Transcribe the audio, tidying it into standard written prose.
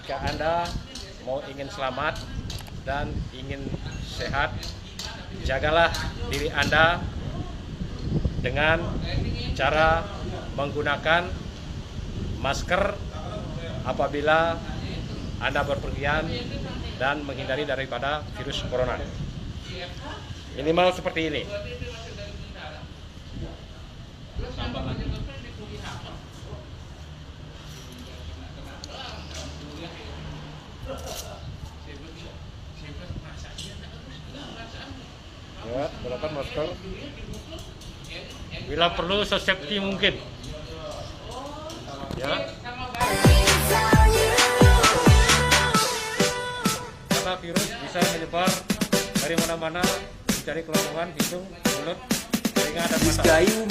jika Anda ingin selamat dan ingin sehat, jagalah diri Anda dengan cara menggunakan masker apabila Anda berpergian dan menghindari daripada virus corona. Minimal seperti ini. Ya, gunakan masker. Bila perlu sesafety mungkin. Ya. Karena virus bisa menyebar dari mana-mana, dari kerongkongan, hidung, mulut, telinga dan mata. Jadi,